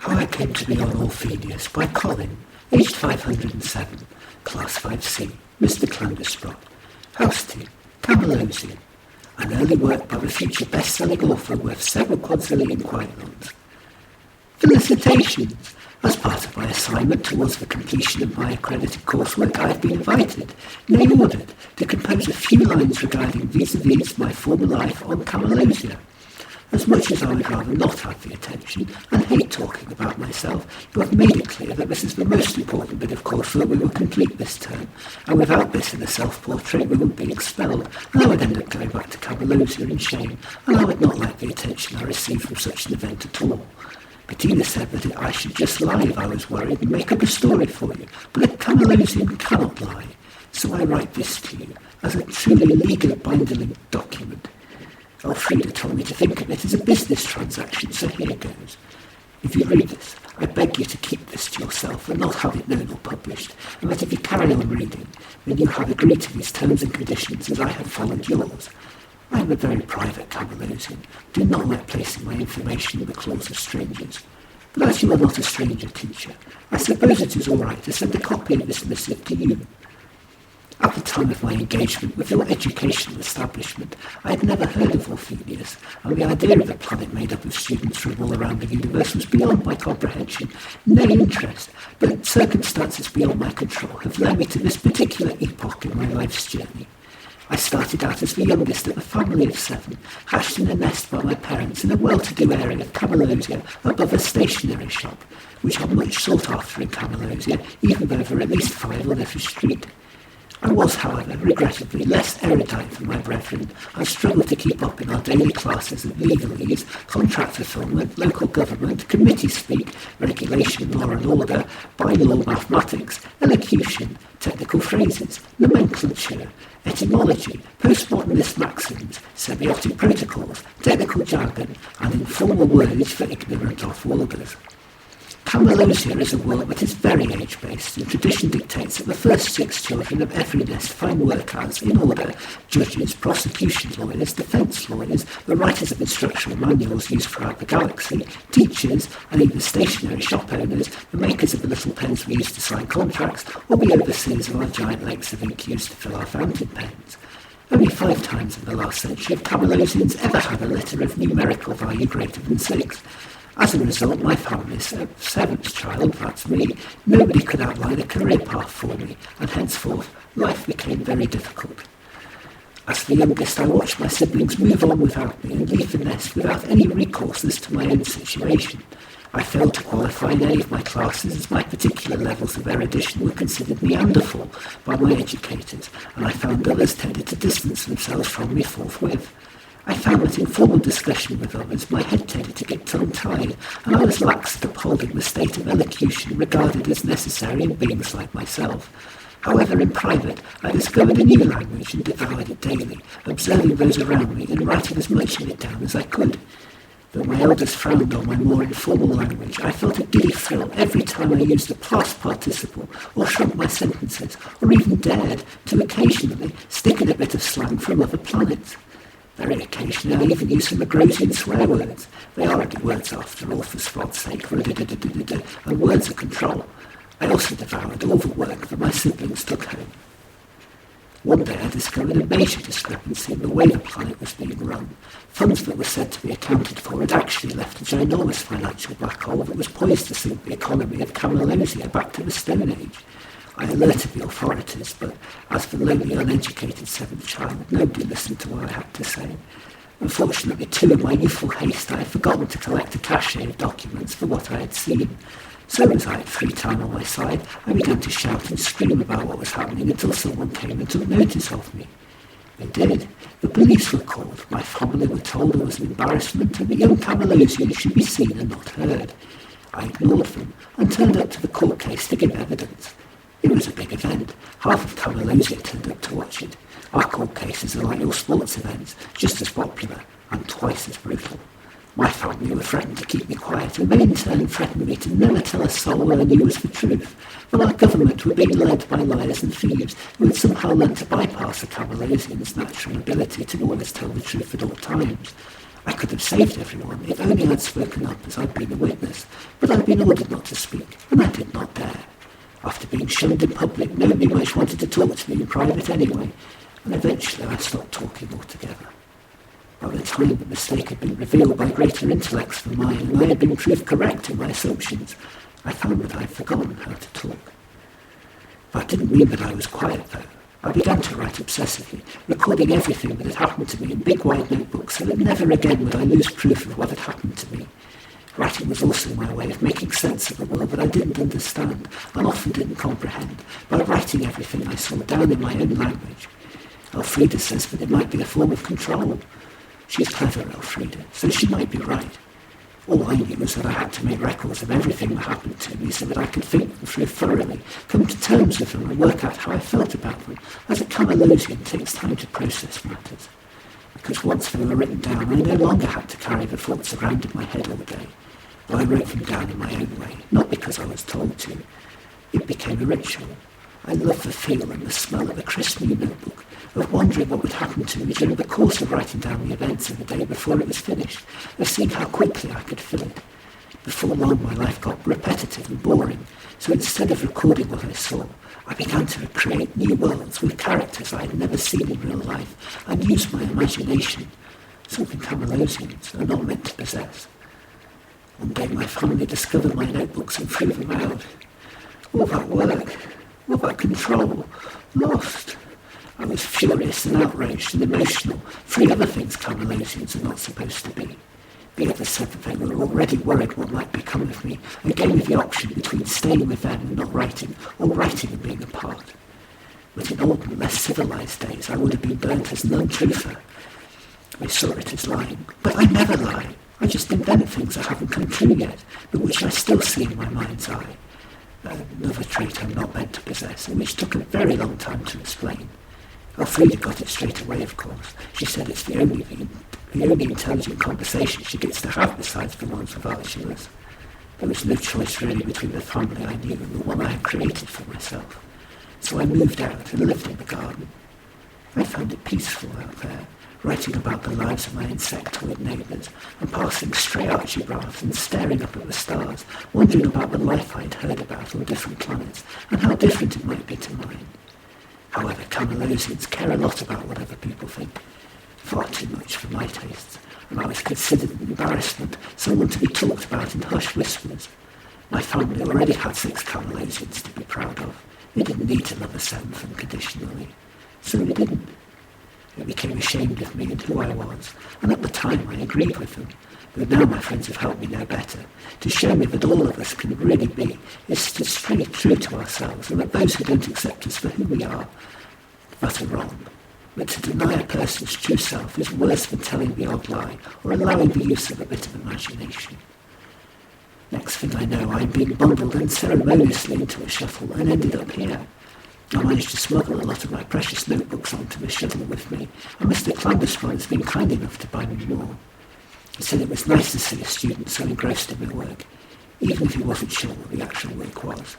How I Came to Be on Orpheus by Colin, aged 507, Class 5C, Mr. Clandusprod. House 2, Camalosian. An early work by the future best-selling author worth several quadrillion quinons. Felicitations! As part of my assignment towards the completion of my accredited coursework, I have been invited, nay ordered, to compose a few lines regarding vis-a-vis my former life on Camalosian. As much as I would rather not have the attention and hate talking about myself, you have made it clear that this is the most important bit of coursework we will complete this term, and without this in the self-portrait we would be expelled, and I would end up going back to Camalosian in shame, and I would not like the attention I receive from such an event at all. Bettina said that I should just lie if I was worried and make up a story for you, but a Camalosian cannot lie, so I write this to you as a truly legal binding document. Elfrida told me to think of it as a business transaction, so here goes. If you read this, I beg you to keep this to yourself and not have it known or published, and that if you carry on reading, then you have agreed to these terms and conditions as I have followed yours. I am a very private Camalosian, do not like placing my information in the claws of strangers. But as you are not a stranger, teacher, I suppose it is all right to send a copy of this missive to you. At the time of my engagement with your educational establishment, I had never heard of Orpheus, and the idea of a planet made up of students from all around the universe was beyond my comprehension, nay interest, but circumstances beyond my control have led me to this particular epoch in my life's journey. I started out as the youngest of a family of 7, hatched in a nest by my parents in a well-to-do area of Camalosian above a stationery shop, which are much sought after in Camalosian, even though there are at least 5 on every street. I was, however, regrettably less erudite than my brethren. I struggled to keep up in our daily classes of legalese, contract fulfilment, local government, committee speak, regulation, law and order, by-law mathematics, elocution, technical phrases, nomenclature, etymology, postmodernist maxims, semiotic protocols, technical jargon, and informal words for ignorant off-worlders. Camalosian is a world that is very age-based, and tradition dictates that the first 6 children of every nest find work as, in order, judges, prosecution lawyers, defence lawyers, the writers of instructional manuals used throughout the galaxy, teachers, and even stationery shop owners, the makers of the little pens we use to sign contracts, or the overseers of our giant lakes of ink used to fill our fountain pens. Only 5 times in the last century have Camalosians ever had a letter of numerical value greater than 6. As a result, my family's 7th child, that's me, nobody could outline a career path for me, and henceforth life became very difficult. As the youngest, I watched my siblings move on without me and leave the nest without any recourse as to my own situation. I failed to qualify in any of my classes as my particular levels of erudition were considered meanderful by my educators, and I found others tended to distance themselves from me forthwith. I found that in formal discussion with others, my head tended to get tongue-tied, and I was lax at upholding the state of elocution regarded as necessary in beings like myself. However, in private, I discovered a new language and devoured it daily, observing those around me and writing as much of it down as I could. Though my elders frowned on my more informal language, I felt a giddy thrill every time I used a past participle, or shrunk my sentences, or even dared to occasionally stick in a bit of slang from other planets. Very occasionally I even use some Agrosian swear words. They are only words after all, for Srod's sake, and words of control. I also devoured all the work that my siblings took home. One day I discovered a major discrepancy in the way the planet was being run. Funds that were said to be accounted for had actually left a ginormous financial black hole that was poised to sink the economy of Camalosia back to the Stone Age. I alerted the authorities, but as for the lonely, uneducated 7th child, nobody listened to what I had to say. Unfortunately, too, in my youthful haste, I had forgotten to collect a cache of documents for what I had seen. So as I had free time on my side, I began to shout and scream about what was happening until someone came and took notice of me. They did. The police were called. My family were told there was an embarrassment and the young Camalosian should be seen and not heard. I ignored them and turned up to the court case to give evidence. It was a big event. Half of Camalosia turned up to watch it. Our court cases are like your sports events, just as popular and twice as brutal. My family were threatened to keep me quiet, and they in turn threatened me to never tell a soul what I knew was the truth. But our government were being led by liars and thieves who had somehow learned to bypass the Camalosian's natural ability to always tell the truth at all times. I could have saved everyone if only I'd spoken up as I'd been a witness, but I'd been ordered not to speak, and I did not dare. After being shunned in public, nobody much wanted to talk to me in private anyway, and eventually I stopped talking altogether. By the time the mistake had been revealed by greater intellects than mine, and I had been proved correct in my assumptions, I found that I had forgotten how to talk. That didn't mean that I was quiet, though. I began to write obsessively, recording everything that had happened to me in big wide notebooks so that never again would I lose proof of what had happened to me. Writing was also my way of making sense of a world that I didn't understand and often didn't comprehend, by writing everything I saw down in my own language. Elfrida says that it might be a form of control. She's clever, Elfrida, so she might be right. All I knew was that I had to make records of everything that happened to me so that I could think them through thoroughly, come to terms with them and work out how I felt about them, as a Camalosian takes time to process matters. Because once they were written down, I no longer had to carry the thoughts around in my head all day. I wrote them down in my own way, not because I was told to. It became a ritual. I loved the feel and the smell of a crisp new notebook, of wondering what would happen to me during the course of writing down the events of the day before it was finished, of seeing how quickly I could fill it. Before long, my life got repetitive and boring, so instead of recording what I saw, I began to create new worlds with characters I had never seen in real life, and use my imagination, something Camalosians are not meant to possess. One day my family discovered my notebooks and threw them out. All that work, all that control, lost. I was furious and outraged and emotional, three other things Camalosians are not supposed to be. The others said that they were already worried what might become of me, and gave me the option between staying with them and not writing, or writing and being apart. But in old and less civilized days, I would have been burnt as an untruther. I saw it as lying, but I never lie. I just invent things that haven't come true yet, but which I still see in my mind's eye. Another trait I'm not meant to possess, and which took a very long time to explain. Elfrida got it straight away, of course. She said it's the only intelligent conversation she gets to have besides the ones with Archulus. There was no choice really between the family I knew and the one I had created for myself. So I moved out and lived in the garden. I found it peaceful out there, writing about the lives of my insectoid neighbours, and passing stray archibravs and staring up at the stars, wondering about the life I had heard about on different planets, and how different it might be to mine. However, Camalosians care a lot about what other people think, far too much for my tastes, and I was considered an embarrassment, someone to be talked about in hushed whispers. My family already had 6 Camalosians to be proud of. They didn't need another 7th unconditionally. So they didn't. They became ashamed of me and who I was, and at the time I agreed with them. But now my friends have helped me know better. To show me that all of us can really be is to stay true to ourselves, and that those who don't accept us for who we are are wrong. But to deny a person's true self is worse than telling the odd lie or allowing the use of a bit of imagination. Next thing I know, I'm being bundled unceremoniously into a shuttle and ended up here. I managed to smuggle a lot of my precious notebooks onto the shuttle with me, and Mr. Clandusprod has been kind enough to buy me more. He said it was nice to see a student so engrossed in their work, even if he wasn't sure what the actual work was.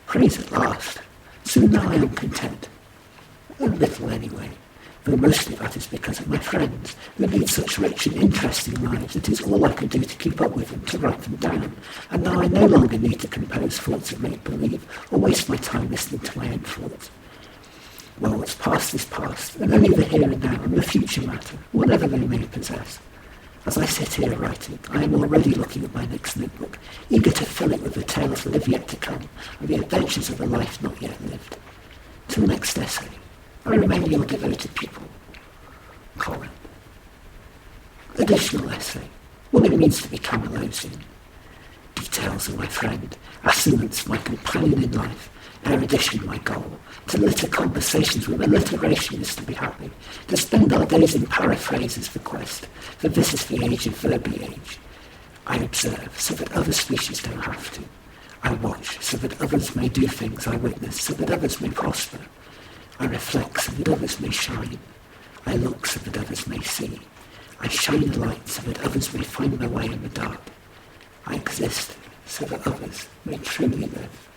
Praise at last. So now I am content. A little anyway, though mostly that is because of my friends, who lead such rich and interesting lives that it is all I can do to keep up with them, to write them down, and now I no longer need to compose thoughts of make-believe, or waste my time listening to my own thoughts. Well, what's past is past, and only the here and now and the future matter, whatever they may possess. As I sit here writing, I am already looking at my next notebook, eager to fill it with the tales that have yet to come, and the adventures of a life not yet lived. Till next essay, I remain your devoted pupil, Colin. Additional essay, what it means to be Camalosian. Details of my friend, assonance my companion in life, erudition my goal, to litter conversations with alliteration is to be happy, to spend our days in paraphrases for quest, for this is the age of verbiage. I observe so that other species don't have to. I watch so that others may do things I witness, so that others may prosper. I reflect so that others may shine. I look so that others may see. I shine a light so that others may find their way in the dark. I exist so that others may truly live.